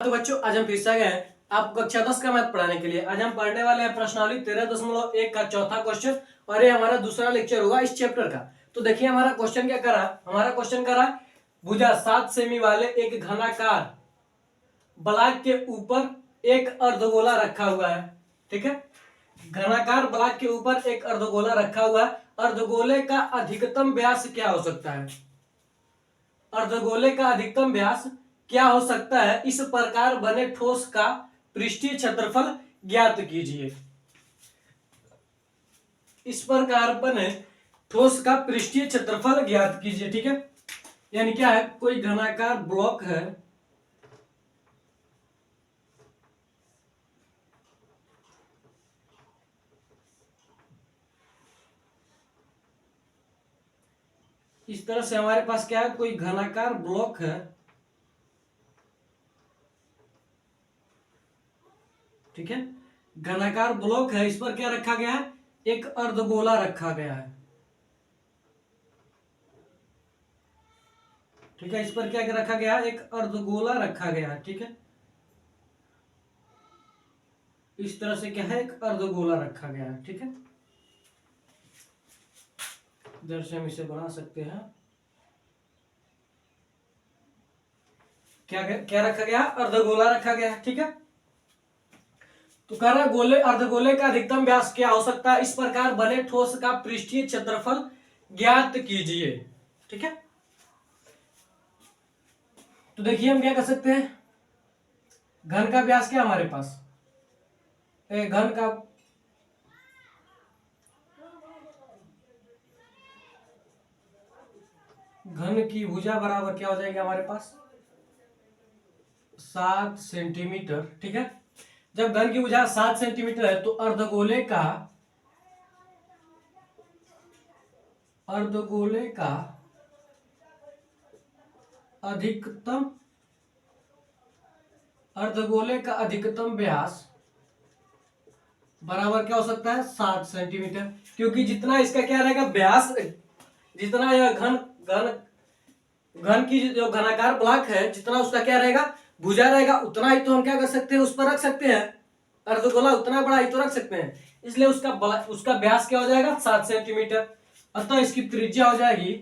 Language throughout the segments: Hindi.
तो बच्चों आज हम फिर से आ गए हैं आपको कक्षा 10 का मैथ पढ़ाने के लिए। आज हम पढ़ने वाले हैं प्रश्नावली 13.1 का चौथा क्वेश्चन और ये हमारा दूसरा लेक्चर होगा इस चैप्टर का। तो देखिए हमारा क्वेश्चन क्या करा, हमारा क्वेश्चन करा भुजा 7 सेमी वाले एक घनाकार ब्लॉक के ऊपर एक अर्धगोला रखा हुआ है। ठीक है, घनाकार ब्लॉक के ऊपर एक अर्धगोला रखा हुआ है। अर्धगोले का अधिकतम व्यास क्या हो सकता है? अर्धगोले का अधिकतम व्यास क्या हो सकता है? इस प्रकार बने ठोस का पृष्ठीय क्षेत्रफल ज्ञात कीजिए। इस प्रकार बने ठोस का पृष्ठीय क्षेत्रफल ज्ञात कीजिए। ठीक है, यानी क्या है, कोई घनाकार ब्लॉक है, इस तरह से हमारे पास क्या है, कोई घनाकार ब्लॉक है। ठीक है, घनाकार ब्लॉक है, इस पर क्या रखा गया है, एक अर्धगोला रखा गया है। ठीक है, इस पर क्या रखा गया है, एक अर्धगोला रखा गया है। ठीक है, इस तरह से क्या है, एक अर्धगोला रखा गया है। ठीक है, इधर से हम इसे बना सकते हैं। क्या क्या रखा गया, अर्धगोला रखा गया है। ठीक है, तो कह रहा गोले अर्धगोले का अधिकतम व्यास क्या हो सकता है? इस प्रकार बने ठोस का पृष्ठीय क्षेत्रफल ज्ञात कीजिए। ठीक है, तो देखिए हम क्या कर सकते हैं, घन का व्यास क्या हमारे पास, घन का घन की भुजा बराबर क्या हो जाएगी हमारे पास, 7 सेंटीमीटर। ठीक है, जब घन की भुजा 7 सेंटीमीटर है तो अर्धगोले का अधिकतम व्यास बराबर क्या हो सकता है, 7 सेंटीमीटर। क्योंकि जितना इसका क्या रहेगा व्यास, जितना यह घन घन घन की जो घनाकार ब्लॉक है, जितना उसका क्या रहेगा, भुजा रहेगा, उतना ही तो हम क्या कर सकते हैं, उस पर रख सकते हैं। अर्धगोला उतना बड़ा ही तो रख सकते हैं, इसलिए उसका व्यास क्या हो जाएगा, 7 सेंटीमीटर। अतः इसकी त्रिज्या हो जाएगी,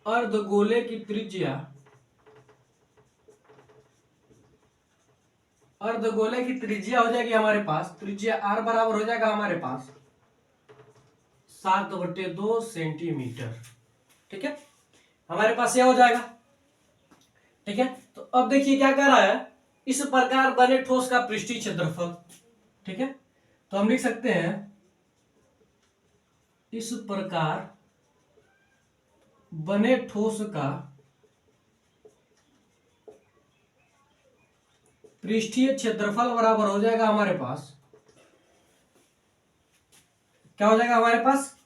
अर्धगोले की त्रिज्या, अर्धगोले की त्रिज्या हो जाएगी हमारे पास, त्रिज्या r बराबर हो जाएगा हमारे पास 7/2 सेंटीमीटर। ठीक है, हमारे पास यह हो जाएगा। ठीक है, तो अब देखिए क्या कर रहा है, इस प्रकार बने ठोस का पृष्ठीय क्षेत्रफल। ठीक है, तो हम लिख सकते हैं इस प्रकार बने ठोस का पृष्ठीय क्षेत्रफल बराबर हो जाएगा हमारे पास, क्या हो जाएगा हमारे पास,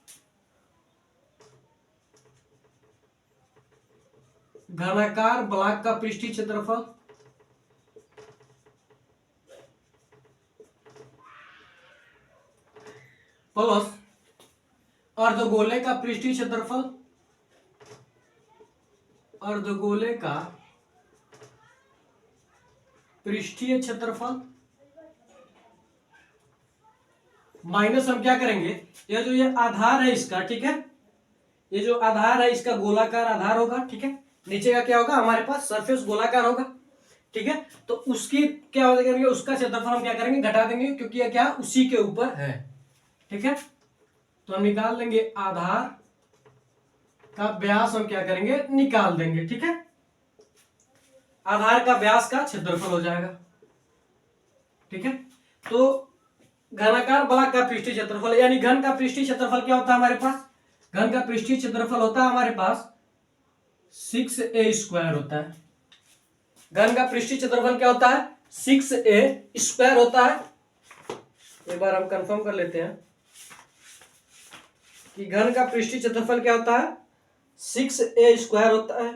घनाकार ब्लॉक का पृष्ठीय क्षेत्रफल प्लस अर्धगोले का पृष्ठीय क्षेत्रफल, अर्धगोले का पृष्ठीय क्षेत्रफल माइनस हम क्या करेंगे, ये जो ये आधार है इसका, ठीक है, ये जो आधार है इसका गोलाकार आधार होगा। ठीक है, नीचे का क्या होगा हमारे पास, सरफेस गोलाकार होगा। ठीक है, तो उसकी क्या हो जाएगा, उसका क्षेत्रफल हम क्या करेंगे, घटा देंगे, क्योंकि ये क्या उसी के ऊपर है। ठीक है, तो हम निकाल लेंगे आधार का व्यास, हम क्या करेंगे, निकाल देंगे। ठीक है, आधार का व्यास का क्षेत्रफल हो जाएगा। ठीक है, तो घनाकार ब्लॉक का पृष्ठीय क्षेत्रफल, यानी घन का पृष्ठीय क्षेत्रफल क्या होता है हमारे पास, घन का पृष्ठीय क्षेत्रफल होता है हमारे पास 6a² होता है। घन का पृष्ठीय क्षेत्रफल क्या होता है, 6a² होता है। एक बार हम कंफर्म कर लेते हैं कि घन का पृष्ठीय क्षेत्रफल क्या होता है, 6a² होता है।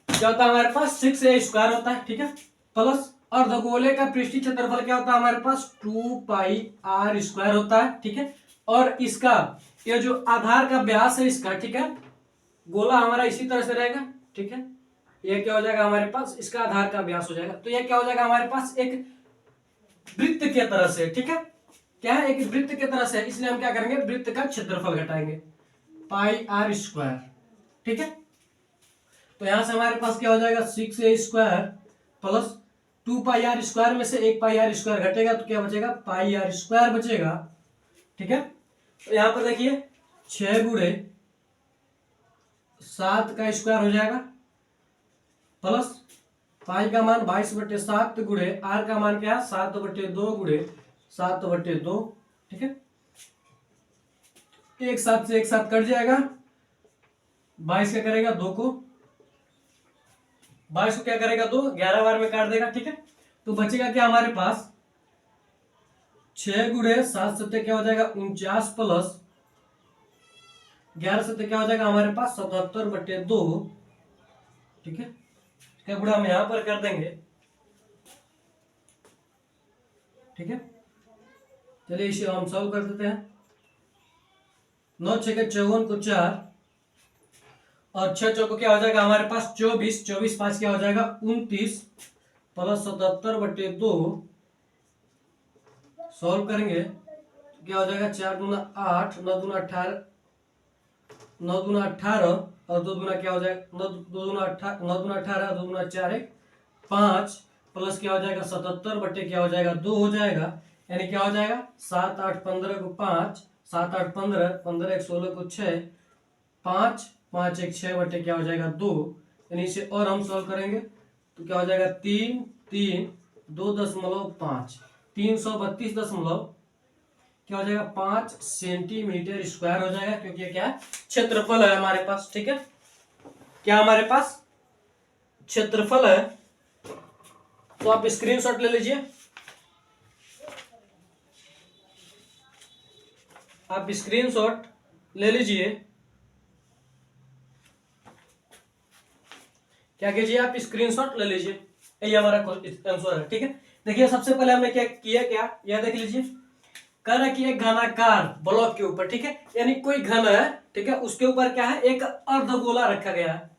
क्या होता है हमारे पास, 6a² होता है। ठीक है, प्लस अर्धगोले का पृष्ठीय क्षेत्रफल क्या होता है हमारे पास, 2πr² होता है। ठीक है, और इसका ये जो आधार का व्यास है इसका, ठीक है, गोला हमारा इसी तरह से रहेगा, ठीक है। ये क्या हो जाएगा हमारे पास, इसका आधार का व्यास हो जाएगा। तो ये क्या हो जाएगा हमारे पास, एक वृत्त के तरह से, ठीक है। क्या है, एक वृत्त के तरह से, इसलिए हम क्या करेंगे, वृत्त का क्षेत्रफल घटाएंगे, पाई आर स्क्वायर, ठीक है। तो यहां से हमारे पास क्या हो जाएगा, 6a² प्लस 2πr² में से 1πr² घटेगा तो क्या बचेगा, πr² बचेगा, ठीक है। तो यहां पर देखिए 6 × 7 का स्क्वायर हो जाएगा प्लस पाई का मान 22/7 गुणे आर का मान क्या है, 7/2 गुणे 7/2, ठीक है। एक साथ से एक साथ कट जाएगा, 22 क्या करेगा, 2 को 22 को क्या करेगा, 2 11 बार में काट देगा, ठीक है। तो बचेगा क्या हमारे पास, 6 × 7 सत्ते क्या हो जाएगा 49 प्लस 11 सत्ते क्या हो जाएगा हमारे पास 77/2, ठीक है। क्या गुणा हम यहां पर कर देंगे, ठीक है। चलिए इसे हम सॉल्व कर देते हैं। 9 × 6 = 54 को 4 और 6 चौको क्या हो जाएगा हमारे पास 24, 24 5 क्या हो जाएगा 29 प्लस 77/2, सॉल्व करेंगे तो क्या हो जाएगा 4 दूना 8, 9 दूना 18, 9 दूना 18 और 2 दूना क्या हो जाएगा 9 दूना 18, 9 दूना 18, 2 दूना 4 5 प्लस क्या हो जाएगा 77 बट्टे क्या हो जाएगा 2 हो जाएगा, यानी क्या हो जाएगा 7 8 15 को 5, 7 8 15, 15 1 16 को 6, 5 5 1 6 बट्टे क्या हो जाएगा 2, यानी इसे और हम सॉल्व करेंगे तो क्या हो जाएगा 3 3 2.5, 332 दशमलव क्या हो जाएगा 5 सेंटीमीटर स्क्वायर हो जाएगा, क्योंकि ये क्या है, क्षेत्रफल है हमारे पास, ठीक है। क्या हमारे पास क्षेत्रफल है, तो आप स्क्रीनशॉट ले लीजिए, आप स्क्रीनशॉट ले लीजिए। क्या कीजिए, आप स्क्रीनशॉट ले लीजिए, ये हमारा आंसर है, ठीक है। देखिए सबसे पहले हमने क्या किया, क्या यह देख लीजिए, कह रहा है कि एक घनाकार ब्लॉक के ऊपर, ठीक है, यानी कोई घन है, ठीक है, उसके ऊपर क्या है, एक अर्धगोला रखा गया है।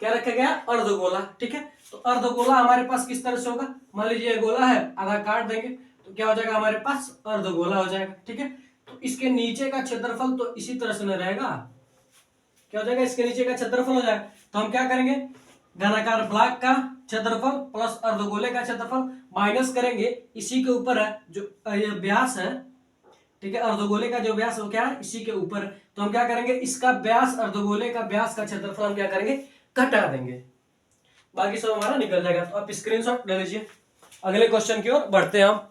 क्या रखा गया, अर्धगोला, ठीक है। तो अर्धगोला हमारे पास किस तरह से होगा, मान लीजिए गोला है, आधा काट देंगे तो क्या हो जाएगा हमारे पास अर्धगोला हो जाएगा, ठीक है। तो इसके नीचे का क्षेत्रफल तो इसी तरह से न रहेगा, क्या हो जाएगा, इसके नीचे का क्षेत्रफल हो जाएगा। तो हम क्या करेंगे, घनाकार ब्लॉक का क्षेत्रफल प्लस अर्धगोले का क्षेत्रफल माइनस करेंगे, इसी के ऊपर है जो ये व्यास है, ठीक है, अर्धगोले का जो व्यास हो क्या है, इसी के ऊपर। तो हम क्या करेंगे, इसका व्यास, अर्धगोले का व्यास का क्षेत्रफल हम क्या करेंगे, घटा देंगे, बाकी सब हमारा निकल जाएगा। तो आप स्क्रीनशॉट ले लीजिए, अगले क्वेश्चन की ओर बढ़ते हैं हम।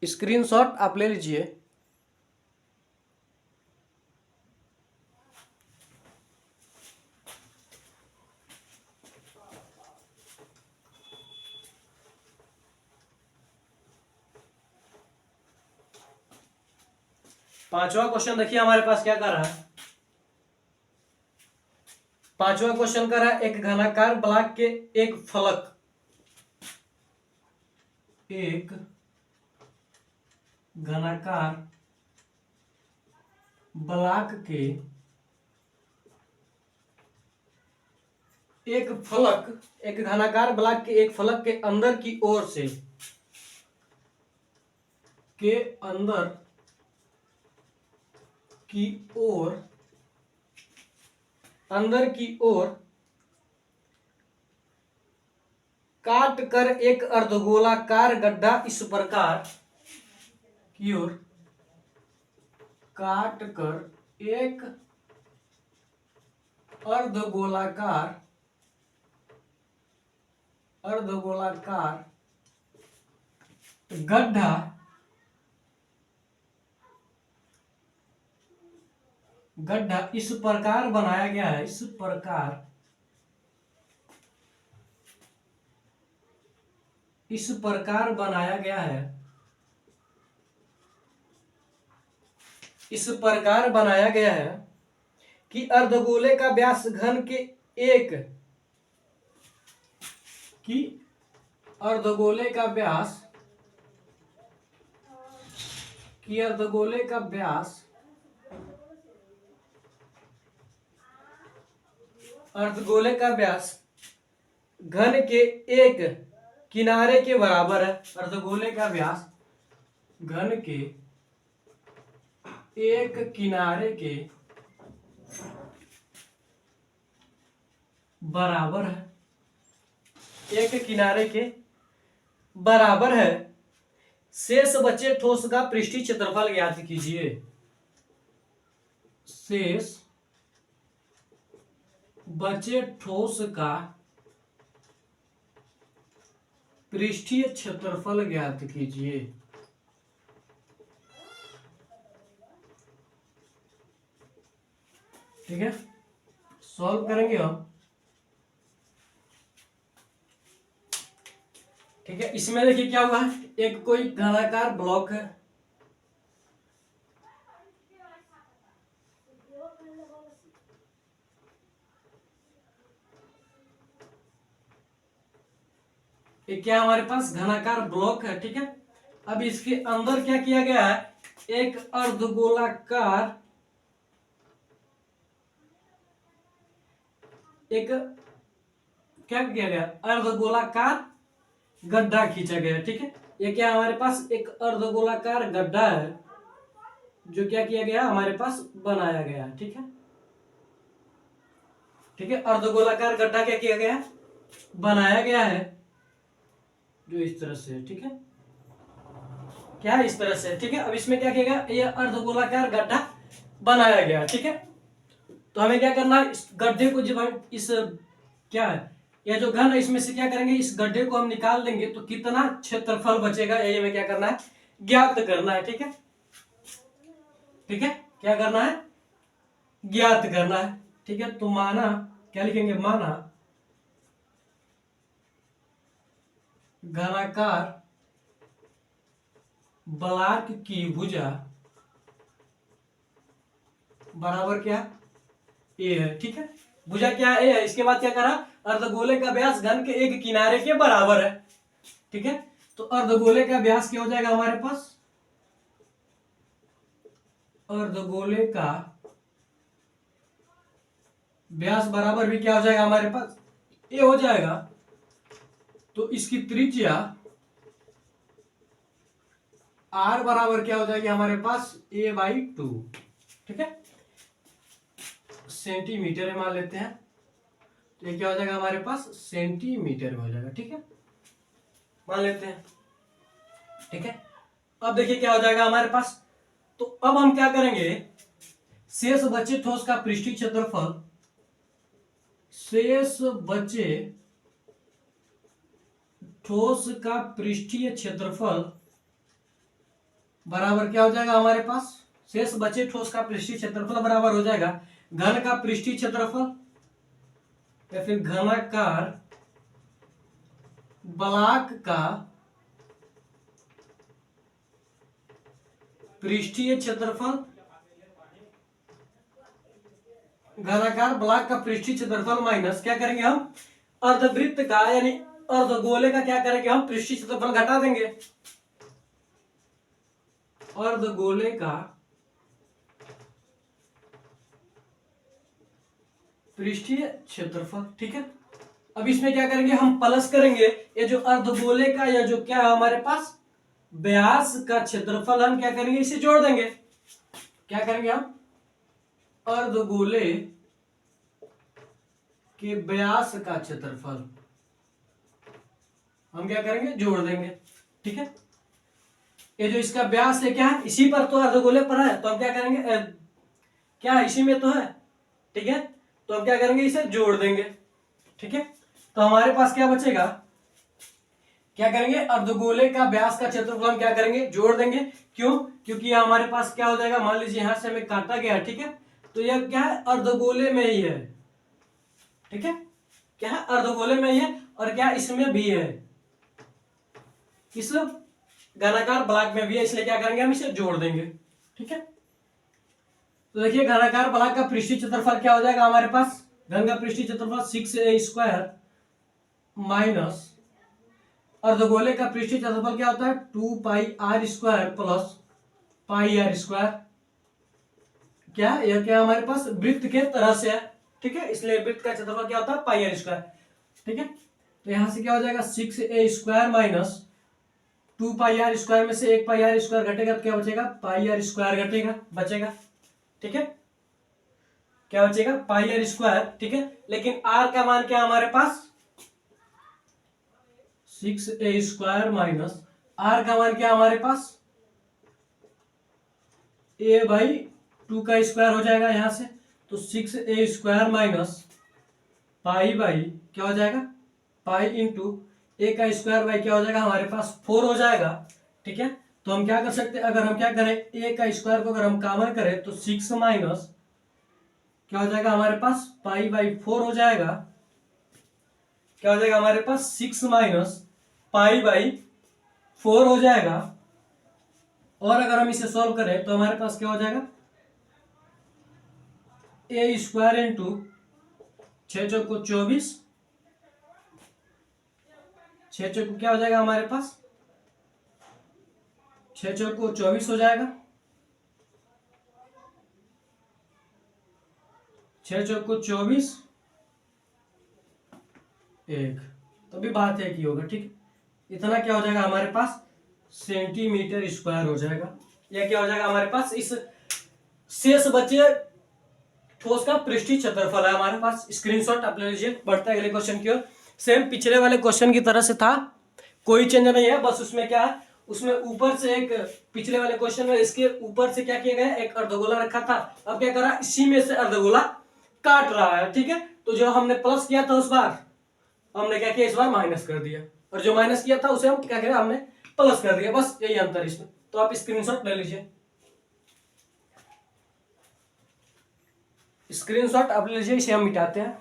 स्क्रीनशॉट आप ले लीजिए। पांचवा क्वेश्चन देखिए हमारे पास क्या कर रहा है, पांचवा क्वेश्चन कर रहा है, एक घनाकार ब्लॉक के एक फलक, एक घनाकार ब्लॉक के एक फलक, एक घनाकार ब्लॉक के एक फलक के अंदर की ओर से, के अंदर की ओर, अंदर की ओर काट कर एक अर्धगोलाकार गड्ढा इस प्रकार की ओर काट कर एक अर्धगोलाकार गड्ढा इस प्रकार बनाया गया है, इस प्रकार बनाया गया है, इस प्रकार बनाया गया है कि अर्धगोले का व्यास घन के एक, कि अर्धगोले का व्यास, कि अर्धगोले का व्यास अर्धगोले का व्यास घन के एक किनारे के बराबर है। अर्धगोले का व्यास घन के एक किनारे के बराबर है। एक किनारे के बराबर है। शेष बचे ठोस का पृष्ठीय क्षेत्रफल ज्ञात कीजिए। शेष बचे ठोस का पृष्ठीय क्षेत्रफल ज्ञात कीजिए। ठीक है, सॉल्व करेंगे हम। ठीक है, इसमें देखिए क्या हुआ है, एक कोई घनाकार ब्लॉक है। ये क्या हमारे पास घनाकार ब्लॉक है। ठीक है, अब इसके अंदर क्या किया गया है, एक अर्धगोलाकार एक क्या किया गया, अर्धगोलाकार गड्ढा खींचा गया। ठीक है, ये क्या हमारे पास एक अर्धगोलाकार गड्ढा है जो क्या किया गया, हमारे पास बनाया गया। ठीक है, ठीक है, अर्धगोलाकार गड्ढा क्या किया गया, बनाया गया है, जो इस तरह से। ठीक है, क्या इस तरह से। ठीक है, अब इसमें क्या किया गया, ये अर्धगोलाकार गड्ढा बनाया गया। ठीक है, तो हमें क्या करना है, इस गड्ढे को जब हम इस क्या है, यह जो घन है इसमें से क्या करेंगे, इस गड्ढे को हम निकाल देंगे तो कितना क्षेत्रफल बचेगा, यही हमें क्या करना है, ज्ञात करना है। ठीक है, ठीक है, क्या करना है, ज्ञात करना है। ठीक है, तो माना क्या लिखेंगे, माना घनाकार ब्लॉक की भुजा बराबर क्या, ए है। ठीक है, भुजा क्या ए है। इसके बाद क्या करा, अर्धगोले का व्यास घन के एक किनारे के बराबर है। ठीक है, तो अर्धगोले का व्यास क्या हो जाएगा हमारे पास, अर्धगोले का व्यास बराबर भी क्या हो जाएगा हमारे पास, ए हो जाएगा। तो इसकी त्रिज्या आर बराबर क्या हो जाएगी हमारे पास, a/2। ठीक है, सेंटीमीटर में मान लेते हैं, तो ये क्या हो जाएगा हमारे पास, सेंटीमीटर में हो जाएगा। ठीक है, मान लेते हैं। ठीक है, अब देखिए क्या हो जाएगा हमारे पास, तो अब हम क्या करेंगे, शेष बचे ठोस का पृष्ठीय क्षेत्रफल, शेष बचे ठोस का पृष्ठीय क्षेत्रफल बराबर क्या हो जाएगा हमारे पास, शेष बचे ठोस का पृष्ठीय क्षेत्रफल बराबर हो जाएगा घन का पृष्ठीय क्षेत्रफल या फिर घनाकार ब्लॉक का पृष्ठीय क्षेत्रफल, घनाकार ब्लॉक का पृष्ठीय क्षेत्रफल माइनस क्या करेंगे हम, अर्धवृत्त का यानी अर्धगोले का क्या करेंगे हम, पृष्ठीय क्षेत्रफल घटा देंगे। अर्धगोले का पृष्ठीय क्षेत्रफल। ठीक है, अब इसमें क्या करेंगे हम, प्लस करेंगे ये जो अर्धगोले का या जो क्या है हमारे पास व्यास का क्षेत्रफल, हम क्या करेंगे, इसे जोड़ देंगे। क्या करेंगे हम, अर्धगोले के व्यास का क्षेत्रफल हम क्या करेंगे, जोड़ देंगे। ठीक है, ये जो इसका व्यास है क्या है, इसी पर तो अर्धगोले पर है, तो हम क्या करेंगे, क्या इसी में तो है। ठीक है, तो हम क्या करेंगे, इसे जोड़ देंगे। ठीक है, तो हमारे पास क्या बचेगा, क्या करेंगे, अर्धगोले का व्यास का क्षेत्रफल हम क्या करेंगे, जोड़ देंगे। क्यों, क्योंकि हमारे पास क्या हो जाएगा, मान लीजिए यहां से हमें काटा गया। ठीक है, तो यह क्या है, अर्धगोले में ही है। ठीक है, क्या है, अर्धगोले में ही है, और क्या इसमें भी है, इस घनाकार ब्लॉक में भी है, इसलिए क्या करेंगे, हम इसे जोड़ देंगे। ठीक है, तो देखिए घनाकार ब्लॉक का पृष्ठीय क्षेत्रफल क्या हो जाएगा हमारे पास, घन का पृष्ठीय क्षेत्रफल 6a² माइनस अर्धगोले का पृष्ठीय क्षेत्रफल क्या होता है, 2πr² प्लस πr²। क्या यह क्या हमारे पास वृत्त के तरह से है। ठीक है, इसलिए वृत्त का क्षेत्रफल क्या होता है, पाई आर स्क्वायर। ठीक है, तो यहां से क्या हो जाएगा 6a² minus 2 pi are square में से 1 पाई आर स्क्वायर घटेगा तो क्या बचेगा, पाई आर स्क्वायर घटेगा बचेगा। ठीक है, क्या बचेगा, पाई आर स्क्वायर। ठीक है, लेकिन आर का मान क्या हमारे पास 6a² माइनस आर का मान क्या हमारे पास a/2 का स्क्वायर हो जाएगा यहां से, तो 6a² माइनस पाई बाई क्या हो जाएगा, पाई इंटू ए का स्क्वायर बाई क्या हो जाएगा हमारे पास 4 हो जाएगा। ठीक है, तो हम क्या कर सकते हैं, अगर हम क्या करें ए का स्क्वायर को अगर हम कॉमन करें तो 6 माइनस क्या हो जाएगा हमारे पास पाई बाई 4 हो जाएगा। क्या हो जाएगा हमारे पास 6 माइनस पाई बाई 4 हो जाएगा। और अगर हम इसे सॉल्व करें तो हमारे पास क्या हो जाएगा, a² इंटू 6 चौको 24, 6 चौको क्या हो जाएगा हमारे पास 6 चौको 24 हो जाएगा, 6 चौको 24 1, तो भी बात है कि होगा। ठीक है, इतना क्या हो जाएगा हमारे पास सेंटीमीटर स्क्वायर हो जाएगा। यह क्या हो जाएगा हमारे पास, इस शेष बचे ठोस का पृष्ठीय क्षेत्रफल है हमारे पास। स्क्रीनशॉट आप ले लीजिए। बढ़ता है अगले क्वेश्चन की ओर। सेम पिछले वाले क्वेश्चन की तरह से था, कोई चेंज नहीं है, बस उसमें क्या है, उसमें ऊपर से एक पिछले वाले क्वेश्चन में इसके ऊपर से क्या किया गया, एक अर्धगोला रखा था। अब क्या करा, इसी में से अर्धगोला काट रहा है। ठीक है, तो जो हमने प्लस किया था उस बार, हमने क्या किया, इस बार माइनस कर दिया, और जो माइनस किया था उसे हम क्या करें, हमने प्लस कर दिया। बस यही अंतर इसमें। तो आप स्क्रीनशॉट ले लीजिए। स्क्रीनशॉट आप ले लीजिए, इसे हम मिटाते हैं।